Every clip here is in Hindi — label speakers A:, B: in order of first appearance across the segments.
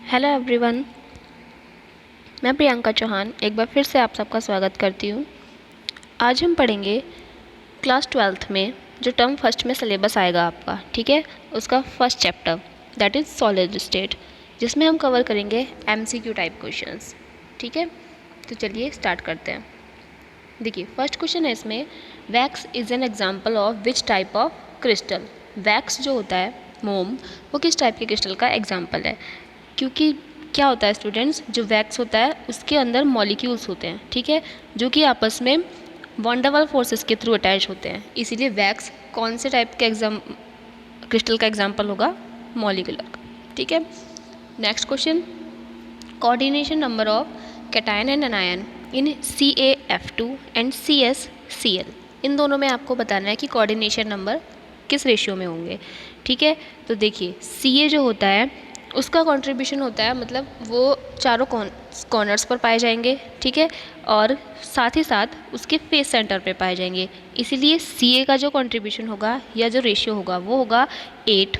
A: हेलो एवरीवन, मैं प्रियंका चौहान एक बार फिर से आप सबका स्वागत करती हूँ। आज हम पढ़ेंगे क्लास 12th में जो टर्म फर्स्ट में सिलेबस आएगा आपका, ठीक है, उसका first chapter that is solid state, जिसमें हम कवर करेंगे MCQ टाइप क्वेश्चंस। ठीक है, तो चलिए स्टार्ट करते हैं। देखिए फर्स्ट क्वेश्चन है इसमें, wax is an example of which type of crystal. Wax जो होता है, मोम, वो किस टाइप के क्रिस्टल का एग्जाम्पल है। क्योंकि क्या होता है स्टूडेंट्स, जो वैक्स होता है उसके अंदर मॉलिक्यूल्स होते हैं, ठीक है, जो कि आपस में वंडरवल फोर्सेस के थ्रू अटैच होते हैं। इसीलिए वैक्स कौन से टाइप के क्रिस्टल का एग्जाम्पल होगा, मॉलिक्यूलर का। ठीक है, next question, coordination number of cation and anion in CaF2 and CsCl। इन दोनों में आपको बताना है कि कोऑर्डिनेशन नंबर किस रेशियो में होंगे। ठीक है, तो देखिए Ca जो होता है उसका कंट्रीब्यूशन होता है, मतलब वो चारों कॉर्नर्स पर पाए जाएंगे, ठीक है, और साथ ही साथ उसके फेस सेंटर पे पाए जाएंगे। इसीलिए Ca का जो कंट्रीब्यूशन होगा या जो रेशियो होगा वो होगा 8।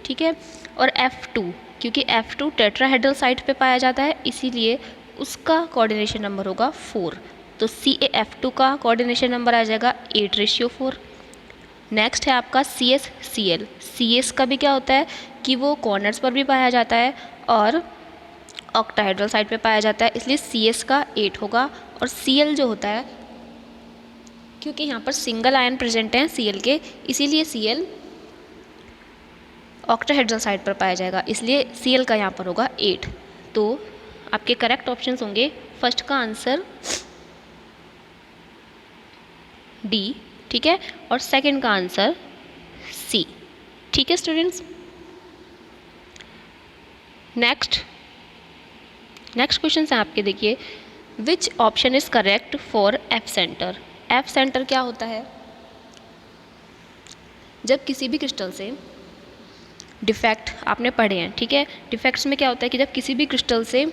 A: ठीक है, और F2, क्योंकि F2 टेट्राहेड्रल साइट पे पाया जाता है, इसीलिए उसका कोऑर्डिनेशन नंबर होगा 4। तो CaF2 का कोऑर्डिनेशन नंबर आ जाएगा 8:4। नेक्स्ट है आपका CsCl। Cs का भी क्या होता है कि वो कॉर्नर्स पर भी पाया जाता है और ऑक्टाहेड्रल साइड पे पाया जाता है, इसलिए Cs का 8 होगा। और Cl जो होता है, क्योंकि यहाँ पर सिंगल आयन प्रेजेंट हैं Cl के, इसीलिए Cl ऑक्टाहेड्रल साइड पर पाया जाएगा, इसलिए Cl का यहाँ पर होगा 8। तो आपके करेक्ट ऑप्शंस होंगे, फर्स्ट का आंसर D, ठीक है, और सेकंड का आंसर C। ठीक है स्टूडेंट्स, नेक्स्ट क्वेश्चन है आपके। देखिए which option is correct for F centre. F centre क्या होता है, जब किसी भी क्रिस्टल से डिफेक्ट आपने पढ़े हैं, ठीक है, डिफेक्ट्स में क्या होता है कि जब किसी भी क्रिस्टल से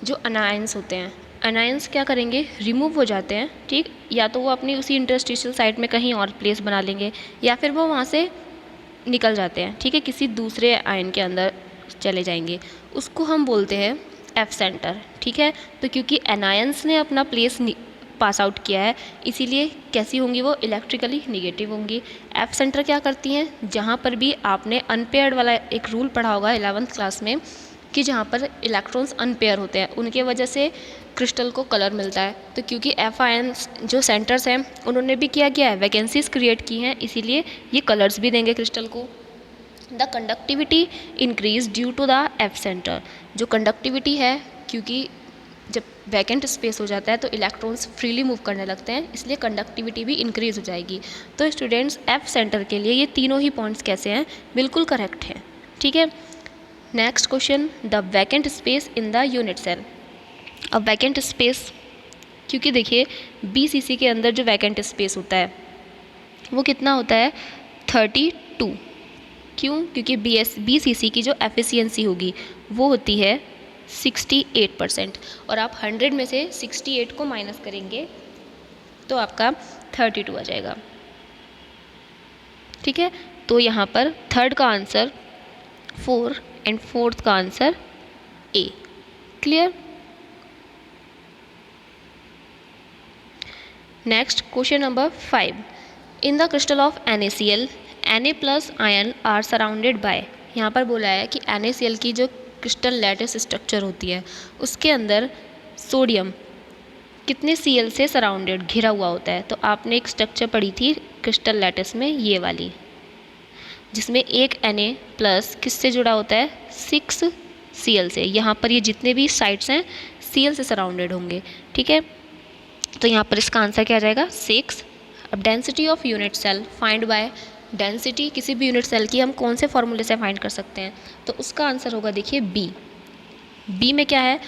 A: जो अनायंस होते हैं, अनायंस क्या करेंगे, रिमूव हो जाते हैं, ठीक, या तो वो अपनी उसी इंटरस्टिशियल साइड में कहीं और प्लेस बना लेंगे, या फिर वो वहाँ से निकल जाते हैं, ठीक है, किसी दूसरे आयन के अंदर चले जाएंगे, उसको हम बोलते हैं F सेंटर। ठीक है, तो क्योंकि एनायंस ने अपना प्लेस पास आउट किया है, इसीलिए कैसी होंगी वो, इलेक्ट्रिकली निगेटिव होंगी। F सेंटर क्या करती हैं, जहाँ पर भी आपने अनपेयर्ड वाला एक रूल पढ़ा होगा 11th क्लास में, कि जहाँ पर इलेक्ट्रॉन्स अनपेयर होते हैं उनके वजह से क्रिस्टल को कलर मिलता है। तो क्योंकि F आयंस जो सेंटर्स हैं उन्होंने भी क्या किया है, वैकेंसीज क्रिएट की हैं, इसीलिए ये कलर्स भी देंगे क्रिस्टल को। The conductivity increase due to the F centre. जो कंडक्टिविटी है, क्योंकि जब वैकेंट स्पेस हो जाता है तो इलेक्ट्रॉन्स फ्रीली मूव करने लगते हैं, इसलिए कंडक्टिविटी भी इंक्रीज हो जाएगी। तो स्टूडेंट्स F सेंटर के लिए ये तीनों ही पॉइंट्स कैसे हैं, बिल्कुल करेक्ट हैं। ठीक है, next question, the vacant space in the unit cell. अब वैकेंट स्पेस, क्योंकि देखिए BCC के अंदर जो वैकेंट स्पेस होता है वो कितना होता है, 32। क्यों, क्योंकि BCC की जो एफिशिएंसी होगी वो होती है 68%, और आप 100 में से 68 को माइनस करेंगे तो आपका 32 आ जाएगा। ठीक है, तो यहाँ पर थर्ड का आंसर 4 एंड फोर्थ का answer A। Clear. Next question number 5, in the crystal of NaCl Na+ ion are surrounded by. यहाँ पर बोला है कि NaCl की जो क्रिस्टल लैटिस स्ट्रक्चर होती है उसके अंदर सोडियम कितने Cl से सराउंडेड, घिरा हुआ होता है। तो आपने एक स्ट्रक्चर पढ़ी थी क्रिस्टल लैटिस में, ये वाली, जिसमें एक Na+ किससे जुड़ा होता है, 6 Cl से। यहाँ पर ये जितने भी साइड्स हैं Cl से सराउंडेड होंगे। ठीक है, तो यहाँ पर इसका आंसर क्या आ जाएगा, 6। अब density of unit cell find by, density किसी भी यूनिट सेल की हम कौन से फॉर्मूले से फाइंड कर सकते हैं, तो उसका आंसर होगा देखिए बी में क्या है,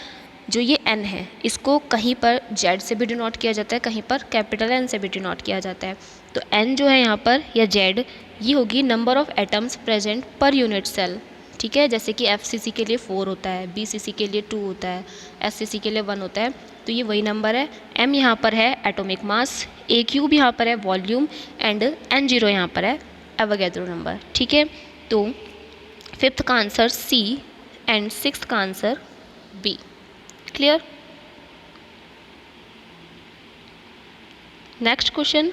A: जो ये N है इसको कहीं पर Z से भी डिनोट किया जाता है, कहीं पर कैपिटल N से भी डिनोट किया जाता है। तो N जो है यहाँ पर, या Z, ये होगी number of atoms present per unit cell. ठीक है, जैसे कि FCC के लिए 4 होता है, BCC के लिए 2 होता है, SCC के लिए 1 होता है, तो ये वही नंबर है। M यहाँ पर है एटॉमिक मास, A³ यहाँ पर है वॉल्यूम, एंड N0 यहाँ पर है एवोगैड्रो नंबर। ठीक है, तो फिफ्थ का आंसर C एंड सिक्स्थ का answer B. Clear. Next question,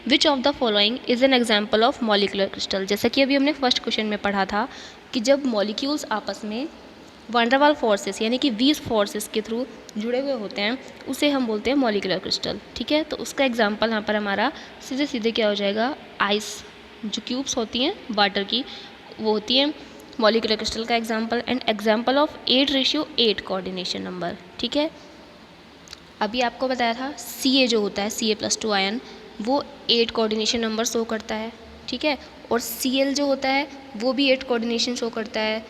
A: which of the following is an example of molecular crystal. जैसा कि अभी हमने फर्स्ट क्वेश्चन में पढ़ा था कि जब मॉलिक्यूल्स आपस में वंडरवाल फोर्सेस यानी कि वीज फोर्सेस के थ्रू जुड़े हुए होते हैं उसे हम बोलते हैं मॉलिकुलर क्रिस्टल। ठीक है, तो उसका एग्जाम्पल यहाँ पर हमारा सीधे सीधे क्या हो जाएगा, आइस जो क्यूब्स होती हैं वाटर की वो होती हैं मॉलिकुलर क्रिस्टल का example. And example of 8:8 coordination number. ठीक है, अभी आपको बताया था Ca जो होता है Ca+2 आयन वो 8 कोऑर्डिनेशन नंबर शो करता है। ठीक है, और Cl जो होता है वो भी 8 कोऑर्डिनेशन शो करता है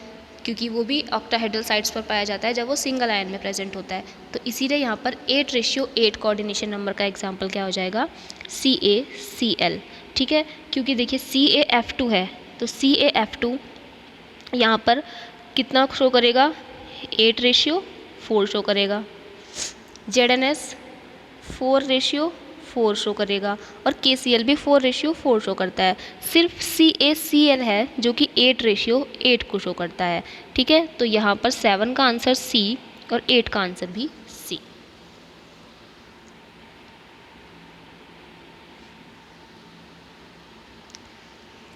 A: क्योंकि वो भी ऑक्टाहेड्रल साइट्स पर पाया जाता है जब वो सिंगल आयन में प्रेजेंट होता है। तो इसीलिए यहाँ पर 8:8 कोऑर्डिनेशन नंबर का एग्जाम्पल क्या हो जाएगा, CaCl। ठीक है, क्योंकि देखिए CaF2 है तो CaF2 यहाँ पर कितना शो करेगा, 8:4 शो करेगा। ZnS 4:4 शो करेगा और KCl भी 4:4 शो करता है। सिर्फ CaCl है जो कि 8:8 को शो करता है। ठीक है, तो यहाँ पर 7 का आंसर C और 8 का आंसर भी C।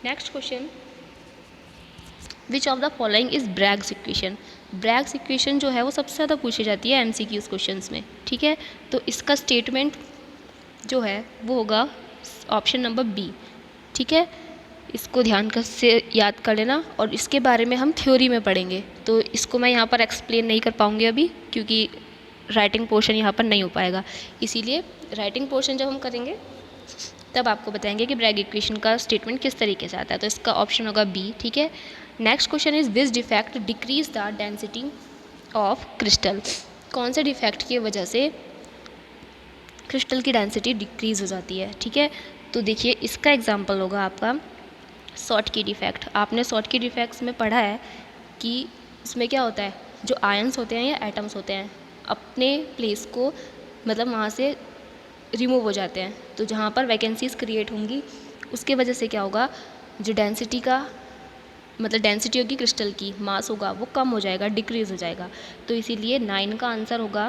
A: Next question, which of the following is Bragg's equation. Bragg's equation जो है वो सबसे ज़्यादा पूछी जाती है MCQs क्वेश्चंस में। ठीक है, तो इसका स्टेटमेंट जो है वो होगा ऑप्शन नंबर बी। ठीक है, इसको ध्यान से याद कर लेना और इसके बारे में हम थ्योरी में पढ़ेंगे तो इसको मैं यहाँ पर एक्सप्लेन नहीं कर पाऊँगी अभी क्योंकि राइटिंग पोर्शन यहाँ पर नहीं हो पाएगा। इसीलिए राइटिंग पोर्शन जब हम करेंगे तब आपको बताएंगे कि ब्रैग इक्वेशन का स्टेटमेंट किस तरीके से आता है। तो इसका ऑप्शन होगा बी। ठीक है, next question is which defect decrease the density of crystal. कौन से डिफेक्ट की वजह से क्रिस्टल की डेंसिटी डिक्रीज हो जाती है। ठीक है, तो देखिए इसका एग्जांपल होगा आपका शॉर्टकी डिफेक्ट। आपने शॉर्टकी डिफेक्ट्स में पढ़ा है कि इसमें क्या होता है, जो आयंस होते हैं या एटम्स होते हैं अपने प्लेस को मतलब वहाँ से रिमूव हो जाते हैं। तो जहाँ पर वैकेंसीज क्रिएट होंगी उसके वजह से क्या होगा, जो डेंसिटी का मतलब डेंसिटी होगी क्रिस्टल की, मास होगा वो कम हो जाएगा, डिक्रीज हो जाएगा। तो इसीलिए 9 का आंसर होगा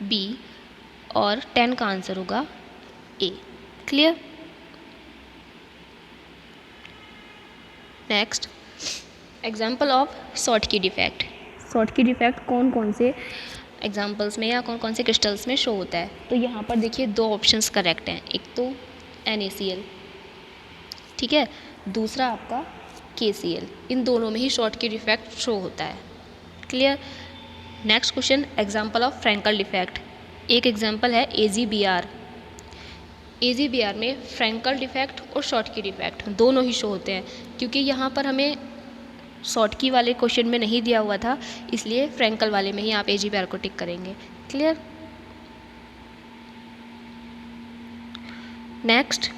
A: बी और 10 का आंसर होगा A. Clear. Next, example of short key defect. Short key defect कौन कौन से एग्जाम्पल्स में या कौन कौन से क्रिस्टल्स में शो होता है। तो यहाँ पर देखिए 2 ऑप्शंस करेक्ट हैं, एक तो NaCl, ठीक है, दूसरा आपका KCl। इन दोनों में ही शॉर्टकी डिफेक्ट शो होता है। Clear. Next question, example of Frenkel defect. एक एग्जाम्पल है AgBr। AgBr में फ्रैंकल डिफेक्ट और शॉर्टकी डिफेक्ट दोनों ही शो होते हैं क्योंकि यहाँ पर हमें शॉर्टकी वाले क्वेश्चन में नहीं दिया हुआ था, इसलिए फ्रैंकल वाले में ही आप AgBr को टिक करेंगे। Clear. Next,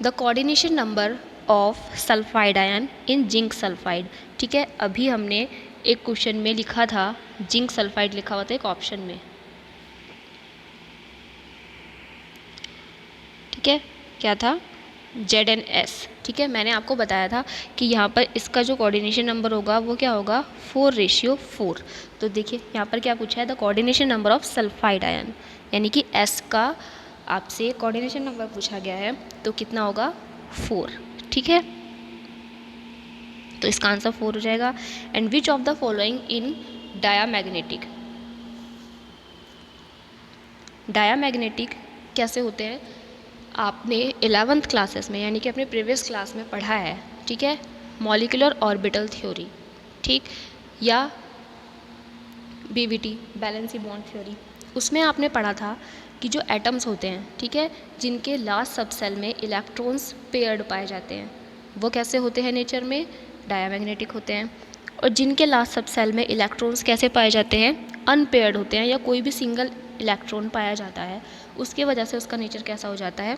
A: the coordination number of sulphide ion in zinc sulphide. ठीक है, अभी हमने एक क्वेश्चन में लिखा था जिंक सल्फाइड, लिखा हुआ था एक ऑप्शन में। ठीक है, क्या था, ZnS। ठीक है, मैंने आपको बताया था कि यहाँ पर इसका जो कोऑर्डिनेशन नंबर होगा वो क्या होगा, 4:4। तो देखिए यहाँ पर क्या पूछा है, the coordination number of sulphide ion, यानी कि S का आपसे कोऑर्डिनेशन नंबर पूछा गया है तो कितना होगा, 4। ठीक है, तो इसका आंसर 4 हो जाएगा। And which of the following in diamagnetic. Diamagnetic कैसे होते हैं, आपने 11th क्लासेस में यानी कि अपने प्रीवियस क्लास में पढ़ा है। ठीक है, मॉलिक्यूलर ऑर्बिटल थ्योरी, ठीक, या BBT बैलेंसी बॉन्ड थ्योरी, उसमें आपने पढ़ा था कि जो एटम्स होते हैं, ठीक है, जिनके लास्ट सब सेल में इलेक्ट्रॉन्स पेयर्ड पाए जाते हैं वो कैसे होते हैं, नेचर में डायामैग्नेटिक होते हैं। और जिनके लास्ट सब सेल में इलेक्ट्रॉन्स कैसे पाए जाते हैं, अनपेयर्ड होते हैं, या कोई भी सिंगल इलेक्ट्रॉन पाया जाता है उसके वजह से उसका नेचर कैसा हो जाता है,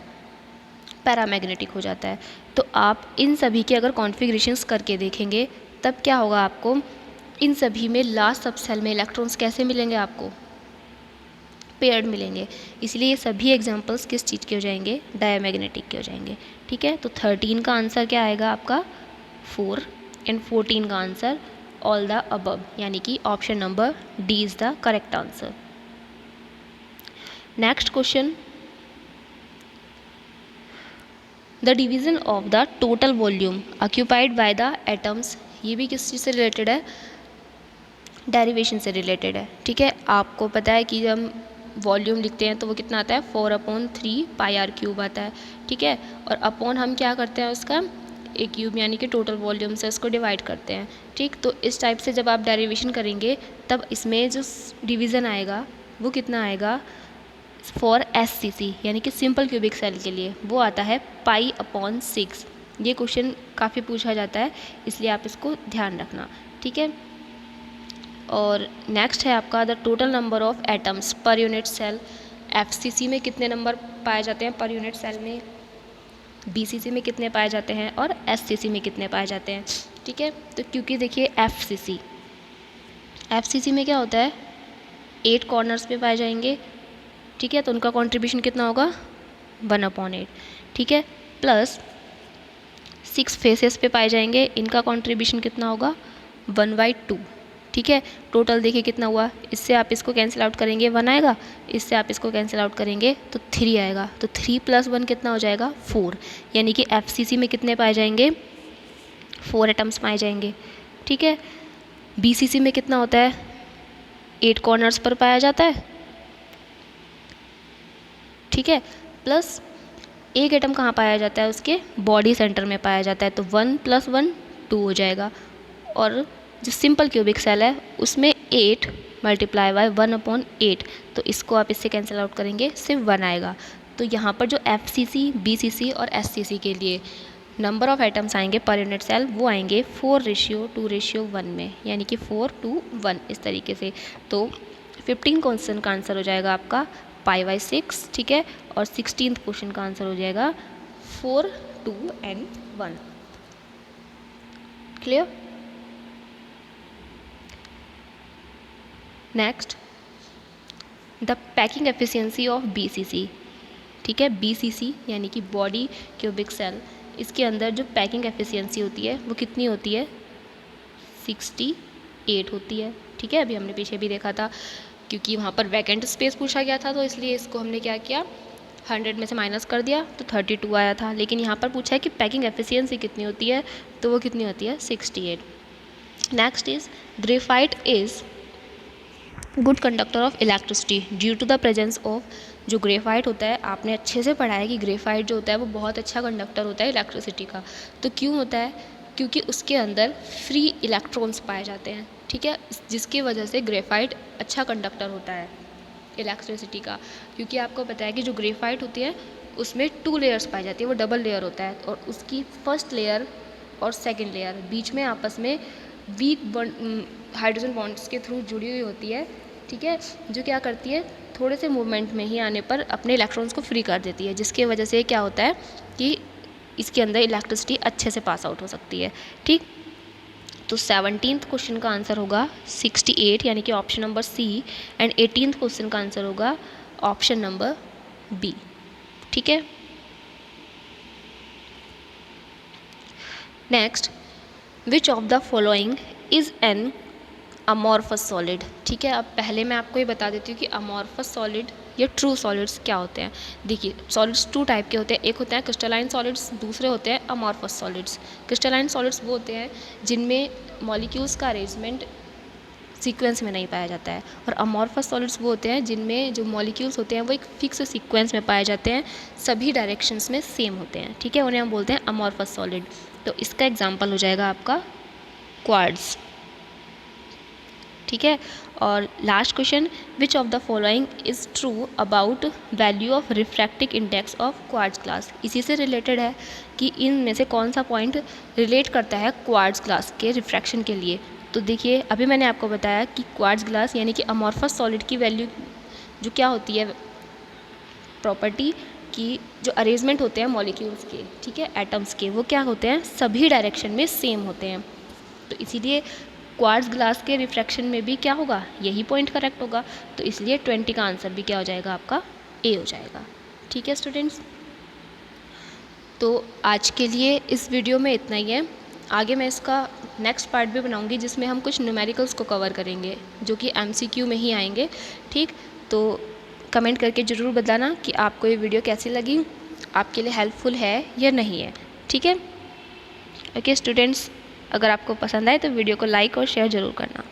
A: पैरामैग्नेटिक हो जाता है। तो आप इन सभी के अगर कॉन्फ़िगरेशंस करके देखेंगे तब क्या होगा, आपको इन सभी में लास्ट सब सेल में इलेक्ट्रॉन्स कैसे मिलेंगे, आपको पेयर्ड मिलेंगे। इसलिए ये सभी एग्जांपल्स किस चीज़ के हो जाएंगे, डायामैग्नेटिक के हो जाएंगे। ठीक है, तो 13 का आंसर क्या आएगा आपका, 4 एंड 14 का आंसर ऑल द अबव, यानी कि option number D is the correct answer. Next question, the division of the total volume occupied by the atoms, ये भी किस चीज़ से रिलेटेड है, डेरिवेशन से रिलेटेड है। ठीक है, आपको पता है कि हम वॉल्यूम लिखते हैं तो वो कितना आता है 4/3 पाई आर क्यूब आता है। ठीक है, और अपॉन हम क्या करते हैं उसका ए क्यूब यानी कि टोटल वॉल्यूम से उसको डिवाइड करते हैं। ठीक, तो इस टाइप से जब आप डेरिवेशन करेंगे तब इसमें जो डिवीज़न आएगा वो कितना आएगा फॉर SCC यानी कि सिंपल क्यूबिक सेल के लिए वो आता है पाई/6। ये क्वेश्चन काफ़ी पूछा जाता है, इसलिए आप इसको ध्यान रखना। ठीक है, और नेक्स्ट है आपका the total number of atoms per unit cell. FCC में कितने नंबर पाए जाते हैं पर यूनिट सेल में, BCC में कितने पाए जाते हैं और SCC में कितने पाए जाते हैं। ठीक है, तो क्योंकि देखिए FCC में क्या होता है 8 कॉर्नर्स पे पाए जाएंगे। ठीक है, तो उनका कंट्रीब्यूशन कितना होगा 1/8। ठीक है, प्लस 6 फेसेस पे पाए जाएंगे, इनका कंट्रीब्यूशन कितना होगा 1/2। ठीक है, टोटल देखिए कितना हुआ, इससे आप इसको कैंसिल आउट करेंगे 1 आएगा, इससे आप इसको कैंसिल आउट करेंगे तो 3 आएगा, तो 3 + 1 कितना हो जाएगा 4, यानी कि FCC में कितने पाए जाएंगे 4 एटम्स पाए जाएंगे। ठीक है, BCC में कितना होता है 8 कॉर्नर्स पर पाया जाता है। ठीक है, प्लस एक एटम कहाँ पाया जाता है उसके बॉडी सेंटर में पाया जाता है, तो 1 + 1 2 हो जाएगा। और जो सिंपल क्यूबिक सेल है उसमें 8 × 1/8, तो इसको आप इससे कैंसिल आउट करेंगे सिर्फ 1 आएगा। तो यहाँ पर जो FCC, BCC और SCC के लिए नंबर ऑफ एटम्स आएंगे पर यूनिट सेल वो आएंगे 4:2:1 में, यानी कि 4:1 इस तरीके से। तो 15 क्वेश्चन का आंसर हो जाएगा आपका पाई/6। ठीक है, और 16th क्वेश्चन का आंसर हो जाएगा 4, 2 and 1। Clear? Next, the packing efficiency of BCC। ठीक है, BCC यानी कि बॉडी क्यूबिक सेल, इसके अंदर जो पैकिंग एफिशिएंसी होती है वो कितनी होती है 68 होती है। ठीक है, अभी हमने पीछे भी देखा था, क्योंकि वहाँ पर वैकेंट स्पेस पूछा गया था तो इसलिए इसको हमने क्या किया 100 में से माइनस कर दिया तो 32 आया था। लेकिन यहाँ पर पूछा है कि पैकिंग एफिशिएंसी कितनी होती है, तो वो कितनी होती है 68। Next is graphite is good conductor of electricity due to the presence of. जो ग्रेफाइट होता है आपने अच्छे से पढ़ा है कि ग्रेफाइट जो होता है वो बहुत अच्छा कंडक्टर होता है इलेक्ट्रिसिटी का। तो क्यों होता है, क्योंकि उसके अंदर फ्री इलेक्ट्रॉन्स पाए जाते हैं। ठीक है, जिसकी वजह से ग्रेफाइट अच्छा कंडक्टर होता है इलेक्ट्रिसिटी का। क्योंकि आपको पता है कि जो ग्रेफाइट होती है उसमें 2 लेयर्स पाई जाती है, वो डबल लेयर होता है, और उसकी फर्स्ट लेयर और सेकेंड लेयर बीच में आपस में वीक हाइड्रोजन बॉन्ड्स के थ्रू जुड़ी हुई होती है। ठीक है, जो क्या करती है थोड़े से मूवमेंट में ही आने पर अपने इलेक्ट्रॉन्स को फ्री कर देती है, जिसकी वजह से क्या होता है कि इसके अंदर इलेक्ट्रिसिटी अच्छे से पास आउट हो सकती है। ठीक, तो 17th क्वेश्चन का आंसर होगा 68 यानी कि option number C, and 18th question का आंसर होगा ऑप्शन नंबर B। ठीक है, next, which of the following is an amorphous solid. ठीक है, अब पहले मैं आपको ये बता देती हूँ कि अमॉर्फस सॉलिड या ट्रू सॉलिड्स क्या होते हैं। देखिए, सॉलिड्स 2 टाइप के होते हैं, एक होते हैं क्रिस्टलाइन सॉलिड्स, दूसरे होते हैं अमॉर्फस सॉलिड्स। क्रिस्टलाइन सॉलिड्स वो होते हैं जिनमें मॉलिक्यूल्स का अरेंजमेंट सीक्वेंस में नहीं पाया जाता है, और अमॉर्फस सॉलिड्स वो होते हैं जिनमें जो मॉलिक्यूल्स होते हैं वो एक फिक्स सीक्वेंस में पाए जाते हैं, सभी डायरेक्शंस में सेम होते हैं। ठीक है, उन्हें हम बोलते हैं अमॉर्फस सॉलिड। तो इसका एग्जाम्पल हो जाएगा आपका क्वार्ट्ज। ठीक है, और last question, which of the following is true about value of refractive index of quartz glass. इसी से रिलेटेड है कि इनमें से कौन सा पॉइंट रिलेट करता है क्वार्ट्ज ग्लास के रिफ्रैक्शन के लिए। तो देखिए, अभी मैंने आपको बताया कि क्वार्ट्ज ग्लास यानी कि अमॉर्फस सॉलिड की वैल्यू जो क्या होती है प्रॉपर्टी की, जो अरेंजमेंट होते हैं मॉलिक्यूल्स के, ठीक है, एटम्स के, वो क्या होते हैं सभी डायरेक्शन में सेम होते हैं। तो इसीलिए क्वार्ट्ज ग्लास के रिफ्रैक्शन में भी क्या होगा, यही पॉइंट करेक्ट होगा। तो इसलिए 20 का आंसर भी क्या हो जाएगा आपका ए हो जाएगा। ठीक है स्टूडेंट्स, तो आज के लिए इस वीडियो में इतना ही है। आगे मैं इसका नेक्स्ट पार्ट भी बनाऊंगी जिसमें हम कुछ न्यूमेरिकल्स को कवर करेंगे जो कि एमसीक्यू में ही आएंगे। ठीक, तो कमेंट करके ज़रूर बताना कि आपको ये वीडियो कैसी लगी, आपके लिए हेल्पफुल है या नहीं है। ठीक है, ओके स्टूडेंट्स, अगर आपको पसंद आए तो वीडियो को लाइक और शेयर ज़रूर करना।